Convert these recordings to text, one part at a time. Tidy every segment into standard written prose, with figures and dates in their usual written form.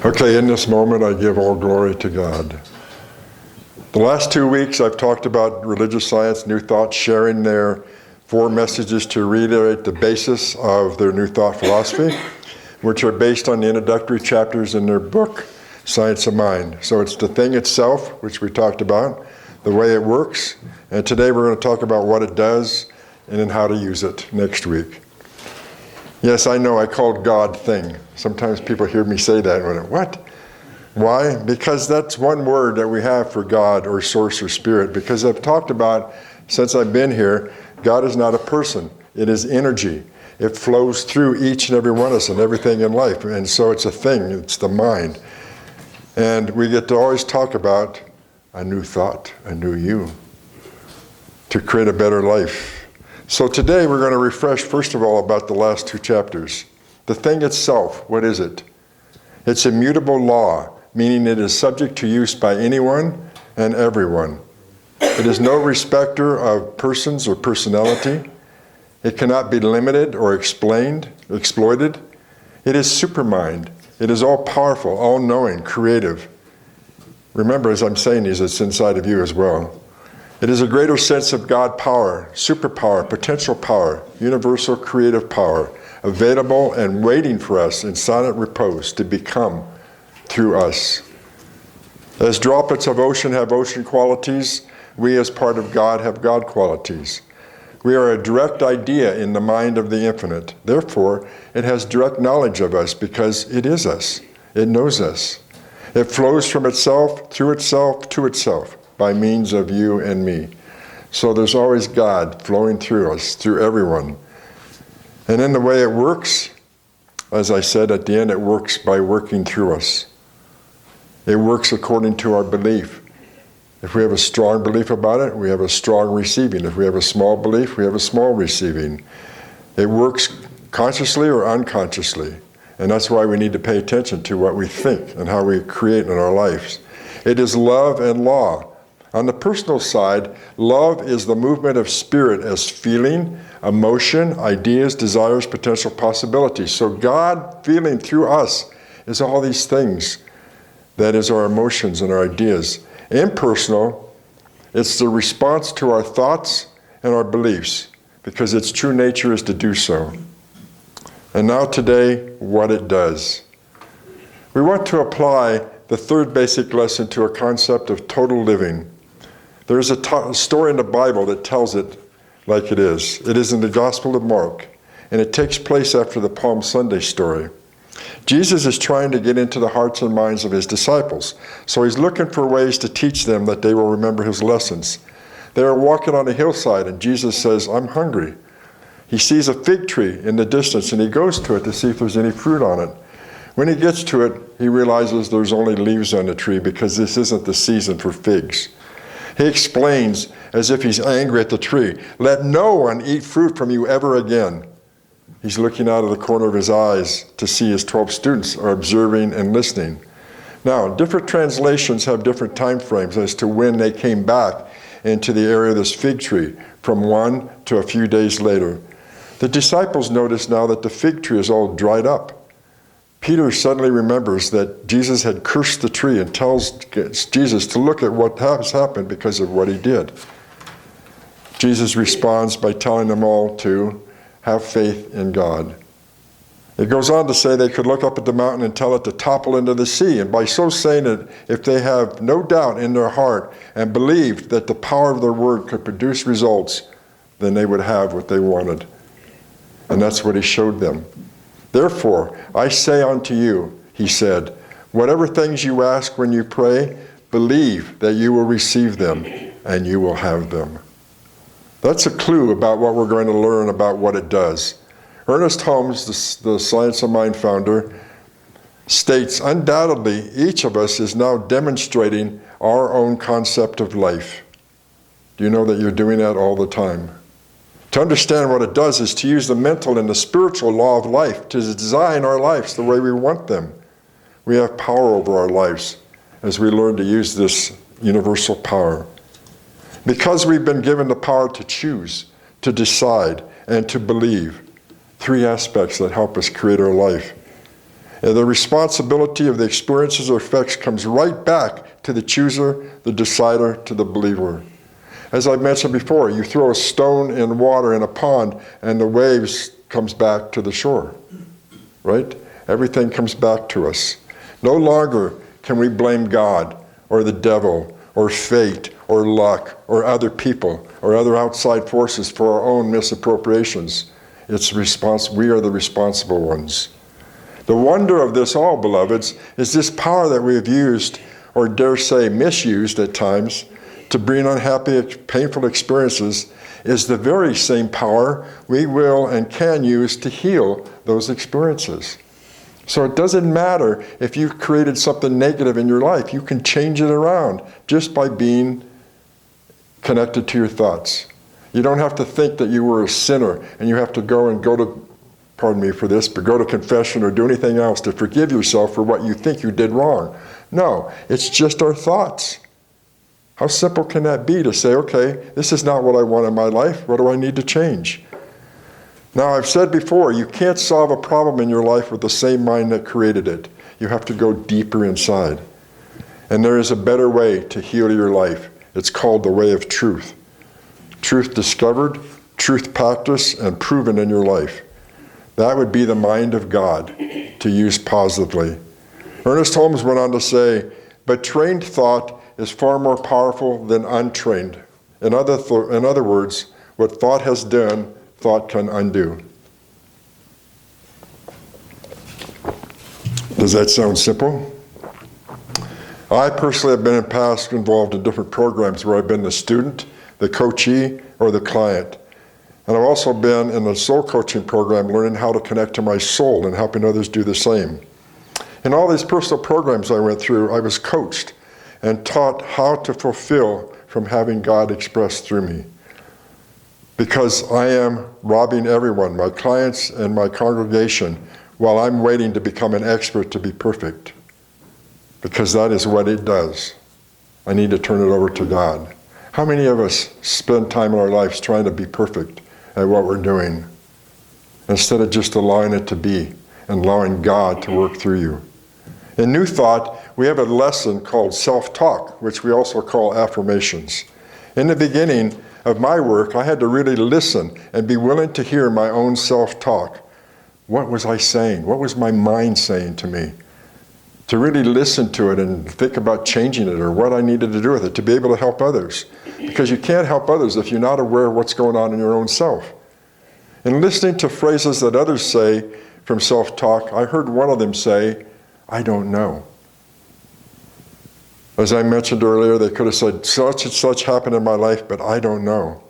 Okay, in this moment I give all glory to God. The last 2 weeks I've talked about religious science, New Thought, sharing their 4 messages to reiterate the basis of their New Thought philosophy, which are based on the introductory chapters in their book, Science of Mind. So it's the thing itself, which we talked about, the way it works, and today we're going to talk about what it does and then how to use it next week. Yes, I know I called God thing. Sometimes people hear me say that and what? Why? Because that's one word that we have for God or source or spirit. Because I've talked about, since I've been here, God is not a person. It is energy. It flows through each and every one of us and everything in life. And so it's a thing. It's the mind. And we get to always talk about a new thought, a new you, to create a better life. So today we're going to refresh, first of all, about the last 2 chapters. The thing itself, what is it? It's immutable law, meaning it is subject to use by anyone and everyone. It is no respecter of persons or personality. It cannot be limited or exploited. It is supermind. It is all-powerful, all-knowing, creative. Remember, as I'm saying these, it's inside of you as well. It is a greater sense of God power, superpower, potential power, universal creative power, available and waiting for us in silent repose to become through us. As droplets of ocean have ocean qualities, we as part of God have God qualities. We are a direct idea in the mind of the infinite. Therefore, it has direct knowledge of us because it is us. It knows us. It flows from itself, through itself, to itself, by means of you and me. So there's always God flowing through us, through everyone. And in the way it works, as I said at the end, it works by working through us. It works according to our belief. If we have a strong belief about it, we have a strong receiving. If we have a small belief, we have a small receiving. It works consciously or unconsciously. And that's why we need to pay attention to what we think and how we create in our lives. It is love and law. On the personal side, love is the movement of spirit as feeling, emotion, ideas, desires, potential possibilities. So God feeling through us is all these things. That is our emotions and our ideas. Impersonal, it's the response to our thoughts and our beliefs, because its true nature is to do so. And now today, what it does. We want to apply the 3rd basic lesson to a concept of total living. There's a story in the Bible that tells it like it is. It is in the Gospel of Mark, and it takes place after the Palm Sunday story. Jesus is trying to get into the hearts and minds of his disciples, so he's looking for ways to teach them that they will remember his lessons. They are walking on a hillside, and Jesus says, "I'm hungry." He sees a fig tree in the distance, and he goes to it to see if there's any fruit on it. When he gets to it, he realizes there's only leaves on the tree because this isn't the season for figs. He explains, as if he's angry at the tree, "Let no one eat fruit from you ever again." He's looking out of the corner of his eyes to see his 12 students are observing and listening. Now, different translations have different time frames as to when they came back into the area of this fig tree, from 1 to a few days later. The disciples notice now that the fig tree is all dried up. Peter suddenly remembers that Jesus had cursed the tree and tells Jesus to look at what has happened because of what he did. Jesus responds by telling them all to have faith in God. It goes on to say they could look up at the mountain and tell it to topple into the sea. And by so saying it, if they have no doubt in their heart and believed that the power of their word could produce results, then they would have what they wanted. And that's what he showed them. "Therefore, I say unto you," he said, "whatever things you ask when you pray, believe that you will receive them, and you will have them." That's a clue about what we're going to learn about what it does. Ernest Holmes, the Science of Mind founder, states, "Undoubtedly, each of us is now demonstrating our own concept of life." Do you know that you're doing that all the time? To understand what it does is to use the mental and the spiritual law of life to design our lives the way we want them. We have power over our lives as we learn to use this universal power. Because we've been given the power to choose, to decide, and to believe, 3 aspects that help us create our life. And the responsibility of the experiences or effects comes right back to the chooser, the decider, to the believer. As I mentioned before, you throw a stone in water in a pond and the waves comes back to the shore, right? Everything comes back to us. No longer can we blame God or the devil or fate or luck or other people or other outside forces for our own misappropriations. We are the responsible ones. The wonder of this all, beloveds, is this power that we have used, or dare say misused at times, to bring unhappy, painful experiences is the very same power we will and can use to heal those experiences. So it doesn't matter if you've created something negative in your life. You can change it around just by being connected to your thoughts. You don't have to think that you were a sinner and you have to go to, pardon me for this, but go to confession or do anything else to forgive yourself for what you think you did wrong. No, it's just our thoughts. How simple can that be to say, okay, this is not what I want in my life. What do I need to change? Now, I've said before, you can't solve a problem in your life with the same mind that created it. You have to go deeper inside. And there is a better way to heal your life. It's called the way of truth. Truth discovered, truth practiced, and proven in your life. That would be the mind of God to use positively. Ernest Holmes went on to say, but trained thought is far more powerful than untrained. In other words, what thought has done, thought can undo. Does that sound simple? I personally have been in past involved in different programs where I've been the student, the coachee, or the client. And I've also been in the soul coaching program learning how to connect to my soul and helping others do the same. In all these personal programs I went through, I was coached and taught how to fulfill from having God expressed through me. Because I am robbing everyone, my clients and my congregation, while I'm waiting to become an expert to be perfect. Because that is what it does. I need to turn it over to God. How many of us spend time in our lives trying to be perfect at what we're doing, instead of just allowing it to be and allowing God to work through you? In New Thought, we have a lesson called self-talk, which we also call affirmations. In the beginning of my work, I had to really listen and be willing to hear my own self-talk. What was I saying? What was my mind saying to me? To really listen to it and think about changing it or what I needed to do with it to be able to help others. Because you can't help others if you're not aware of what's going on in your own self. In listening to phrases that others say from self-talk, I heard one of them say, I don't know. As I mentioned earlier, they could have said, such and such happened in my life, but I don't know.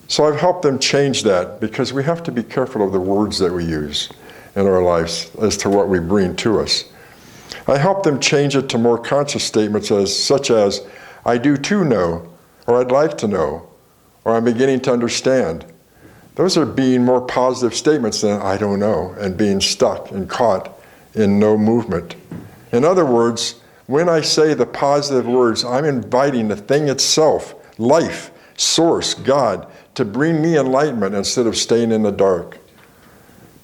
So I've helped them change that because we have to be careful of the words that we use in our lives as to what we bring to us. I help them change it to more conscious statements such as, I do too know, or I'd like to know, or I'm beginning to understand. Those are being more positive statements than I don't know and being stuck and caught in no movement. In other words, when I say the positive words, I'm inviting the thing itself, life, source, God, to bring me enlightenment instead of staying in the dark.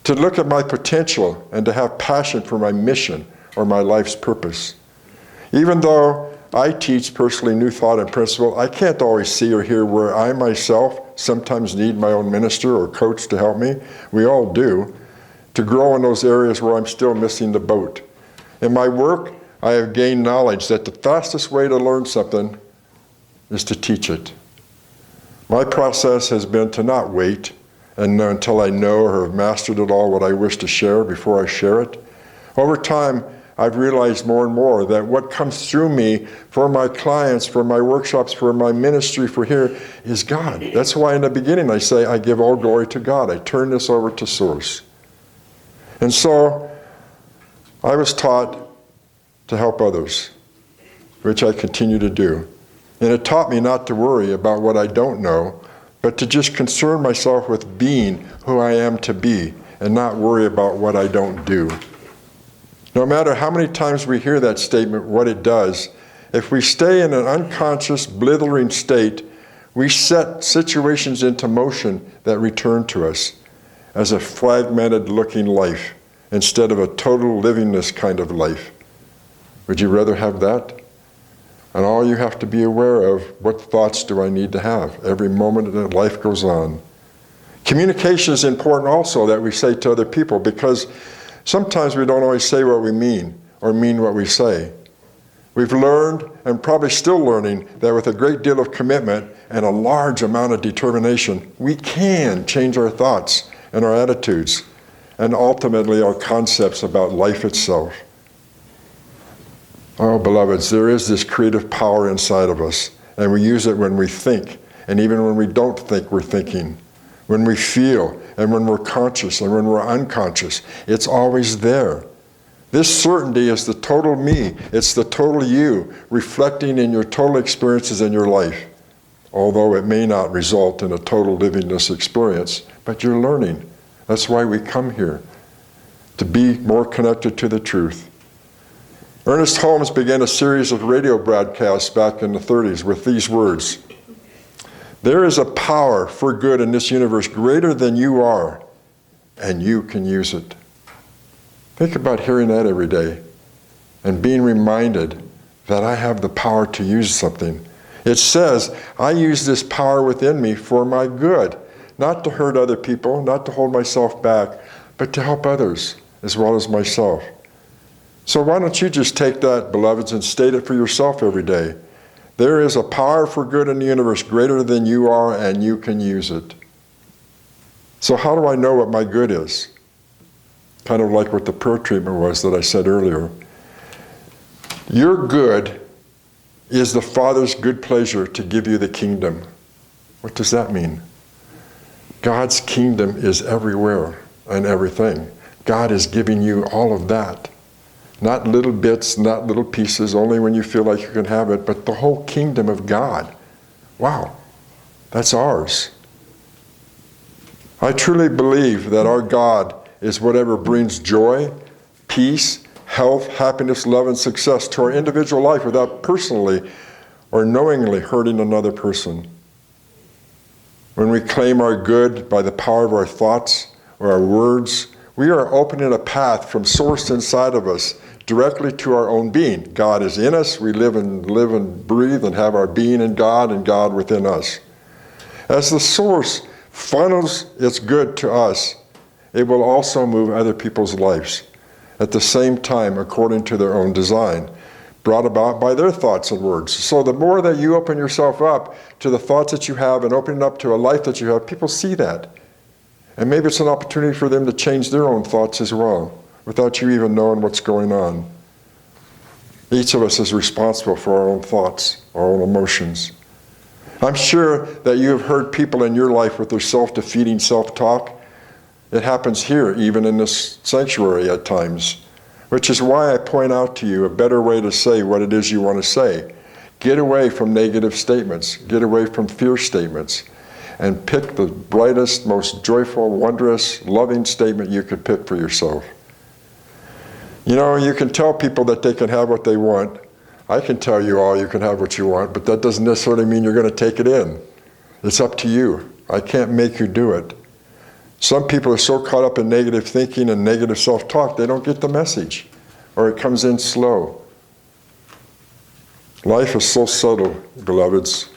To look at my potential and to have passion for my mission or my life's purpose. Even though I teach personally New Thought and Principle, I can't always see or hear where I myself sometimes need my own minister or coach to help me. We all do. To grow in those areas where I'm still missing the boat. In my work, I have gained knowledge that the fastest way to learn something is to teach it. My process has been to not wait and until I know or have mastered it all what I wish to share before I share it. Over time, I've realized more and more that what comes through me for my clients, for my workshops, for my ministry, for here, is God. That's why in the beginning I say I give all glory to God. I turn this over to Source. And so I was taught to help others, which I continue to do. And it taught me not to worry about what I don't know, but to just concern myself with being who I am to be and not worry about what I don't do. No matter how many times we hear that statement, what it does, if we stay in an unconscious, blithering state, we set situations into motion that return to us as a fragmented looking life instead of a total livingness kind of life? Would you rather have that? And all you have to be aware of, what thoughts do I need to have every moment that life goes on? Communication is important also, that we say to other people, because sometimes we don't always say what we mean or mean what we say. We've learned, and probably still learning, that with a great deal of commitment and a large amount of determination, we can change our thoughts and our attitudes, and ultimately our concepts about life itself. Oh, beloveds, there is this creative power inside of us, and we use it when we think, and even when we don't think we're thinking, when we feel, and when we're conscious, and when we're unconscious. It's always there. This certainty is the total me. It's the total you, reflecting in your total experiences in your life, although it may not result in a total livingness experience, but you're learning. That's why we come here, to be more connected to the truth. Ernest Holmes began a series of radio broadcasts back in the 30s with these words: "There is a power for good in this universe greater than you are, and you can use it." Think about hearing that every day and being reminded that I have the power to use something. It says, I use this power within me for my good, not to hurt other people, not to hold myself back, but to help others as well as myself. So why don't you just take that, beloveds, and state it for yourself every day. There is a power for good in the universe greater than you are, and you can use it. So how do I know what my good is? Kind of like what the prayer treatment was that I said earlier. Your good is the Father's good pleasure to give you the kingdom. What does that mean? God's kingdom is everywhere and everything. God is giving you all of that. Not little bits, not little pieces, only when you feel like you can have it, but the whole kingdom of God. Wow, that's ours. I truly believe that our God is whatever brings joy, peace, health, happiness, love, and success to our individual life without personally or knowingly hurting another person. When we claim our good by the power of our thoughts or our words, we are opening a path from source inside of us directly to our own being. God is in us. We live and breathe and have our being in God and God within us. As the source funnels its good to us, it will also move other people's lives at the same time according to their own design, brought about by their thoughts and words. So the more that you open yourself up to the thoughts that you have and open up to a life that you have, people see that. And maybe it's an opportunity for them to change their own thoughts as well, without you even knowing what's going on. Each of us is responsible for our own thoughts, our own emotions. I'm sure that you have heard people in your life with their self-defeating self-talk. It happens here, even in this sanctuary at times, which is why I point out to you a better way to say what it is you want to say. Get away from negative statements. Get away from fear statements. And pick the brightest, most joyful, wondrous, loving statement you could pick for yourself. You know, you can tell people that they can have what they want. I can tell you all you can have what you want, but that doesn't necessarily mean you're going to take it in. It's up to you. I can't make you do it. Some people are so caught up in negative thinking and negative self-talk, they don't get the message, or it comes in slow. Life is so subtle, beloveds.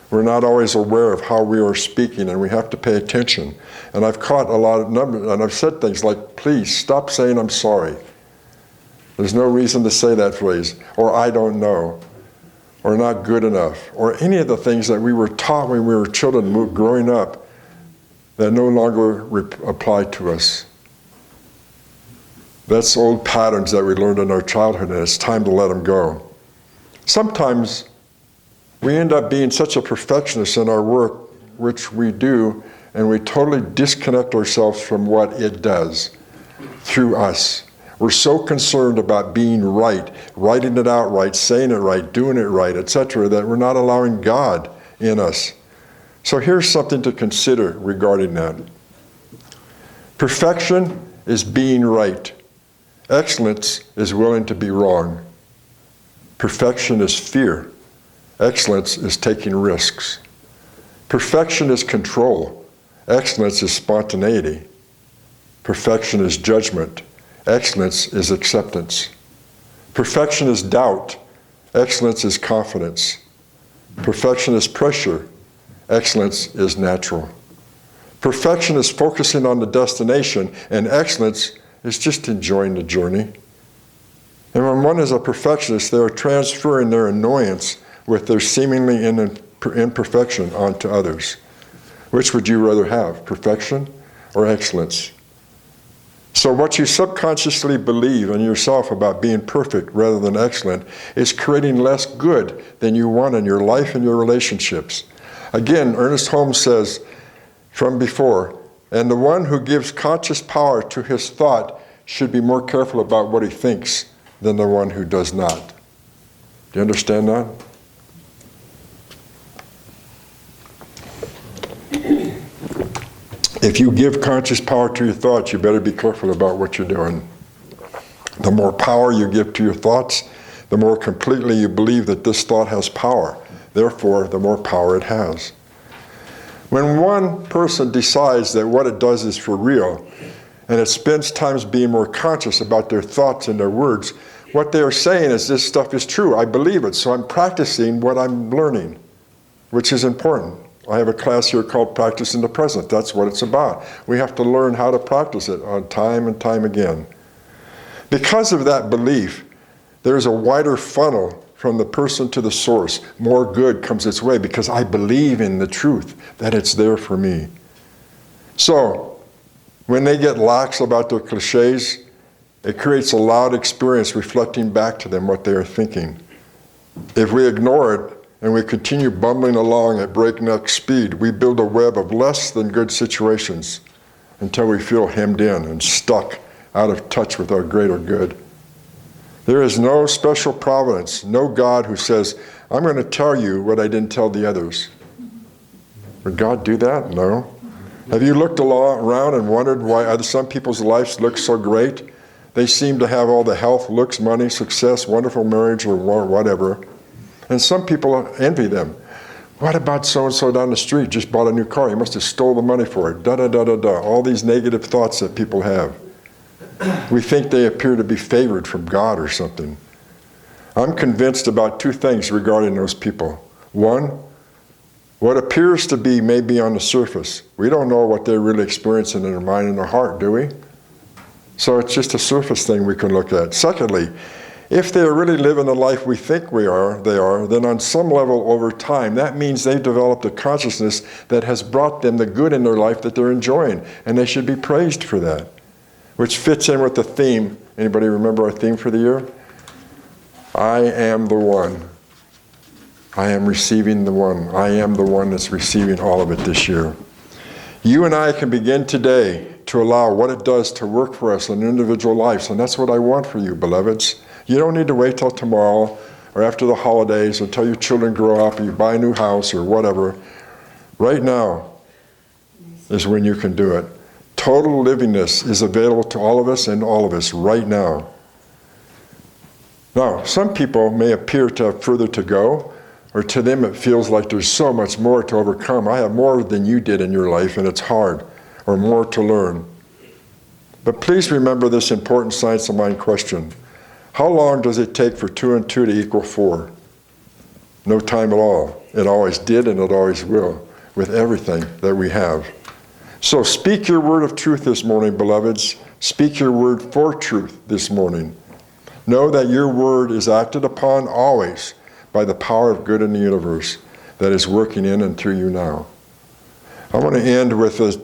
We're not always aware of how we are speaking, and we have to pay attention. And I've caught a lot of numbers, and I've said things like, please stop saying I'm sorry. There's no reason to say that phrase, or I don't know, or not good enough, or any of the things that we were taught when we were children growing up that no longer apply to us. That's old patterns that we learned in our childhood, and it's time to let them go. Sometimes we end up being such a perfectionist in our work, which we do, and we totally disconnect ourselves from what it does through us. We're so concerned about being right, writing it out right, saying it right, doing it right, etc., that we're not allowing God in us. So here's something to consider regarding that. Perfection is being right. Excellence is willing to be wrong. Perfection is fear. Excellence is taking risks. Perfection is control. Excellence is spontaneity. Perfection is judgment. Excellence is acceptance. Perfection is doubt. Excellence is confidence. Perfection is pressure. Excellence is natural. Perfection is focusing on the destination, and excellence is just enjoying the journey. And when one is a perfectionist, they are transferring their annoyance with their seemingly imperfection onto others. Which would you rather have, perfection or excellence? So what you subconsciously believe in yourself about being perfect rather than excellent is creating less good than you want in your life and your relationships. Again, Ernest Holmes says from before, and the one who gives conscious power to his thought should be more careful about what he thinks than the one who does not. Do you understand that? If you give conscious power to your thoughts, you better be careful about what you're doing. The more power you give to your thoughts, the more completely you believe that this thought has power. Therefore, the more power it has. When one person decides that what it does is for real, and it spends time being more conscious about their thoughts and their words, what they are saying is this stuff is true. I believe it, so I'm practicing what I'm learning, which is important. I have a class here called Practice in the Present. That's what it's about. We have to learn how to practice it on time and time again. Because of that belief, there's a wider funnel from the person to the source. More good comes its way because I believe in the truth, that it's there for me. So, when they get lax about their cliches, it creates a loud experience reflecting back to them what they are thinking. If we ignore it, and we continue bumbling along at breakneck speed, we build a web of less than good situations until we feel hemmed in and stuck out of touch with our greater good. There is no special providence, no God who says, I'm going to tell you what I didn't tell the others. Would God do that? No. Have you looked around and wondered why some people's lives look so great? They seem to have all the health, looks, money, success, wonderful marriage, or whatever. And some people envy them. What about so-and-so down the street just bought a new car? He must have stole the money for it. Da-da-da-da-da. All these negative thoughts that people have. We think they appear to be favored from God or something. I'm convinced about two things regarding those people. One, what appears to be may be on the surface. We don't know what they're really experiencing in their mind and their heart, do we? So it's just a surface thing we can look at. Secondly, if they are really living the life we think they are, then on some level over time, that means they've developed a consciousness that has brought them the good in their life that they're enjoying, and they should be praised for that, which fits in with the theme. Anybody remember our theme for the year? I am the one. I am receiving the one. I am the one that's receiving all of it this year. You and I can begin today to allow what it does to work for us in individual lives, and that's what I want for you, beloveds. You don't need to wait till tomorrow or after the holidays until your children grow up or you buy a new house or whatever. Right now is when you can do it. Total livingness is available to all of us and all of us right now. Now, some people may appear to have further to go, or to them it feels like there's so much more to overcome. I have more than you did in your life and it's hard, or more to learn. But please remember this important science of mind question. How long does it take for 2 and 2 to equal 4? No time at all. It always did and it always will, with everything that we have. So speak your word of truth this morning, beloveds. Speak your word for truth this morning. Know that your word is acted upon always by the power of good in the universe that is working in and through you now. I want to end with a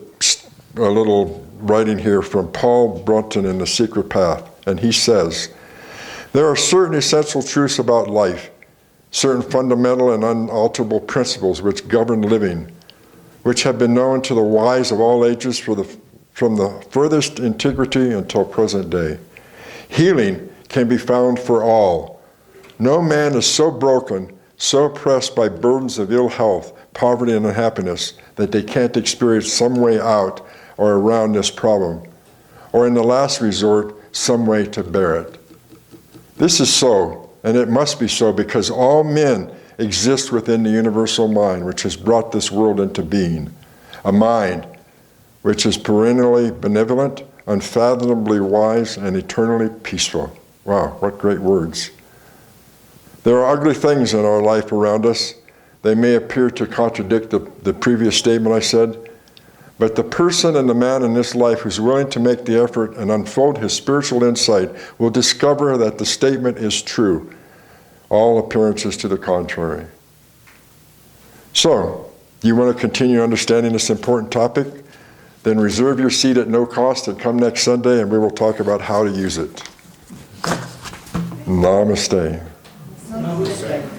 little writing here from Paul Brunton in The Secret Path. And he says, there are certain essential truths about life, certain fundamental and unalterable principles which govern living, which have been known to the wise of all ages from the furthest antiquity until present day. Healing can be found for all. No man is so broken, so oppressed by burdens of ill health, poverty, and unhappiness that they can't experience some way out or around this problem, or in the last resort, some way to bear it. This is so, and it must be so, because all men exist within the universal mind which has brought this world into being, a mind which is perennially benevolent, unfathomably wise, and eternally peaceful. Wow, what great words. There are ugly things in our life around us. They may appear to contradict the previous statement I said, but the person and the man in this life who's willing to make the effort and unfold his spiritual insight will discover that the statement is true. All appearances to the contrary. So, do you want to continue understanding this important topic? Then reserve your seat at no cost and come next Sunday and we will talk about how to use it. Namaste.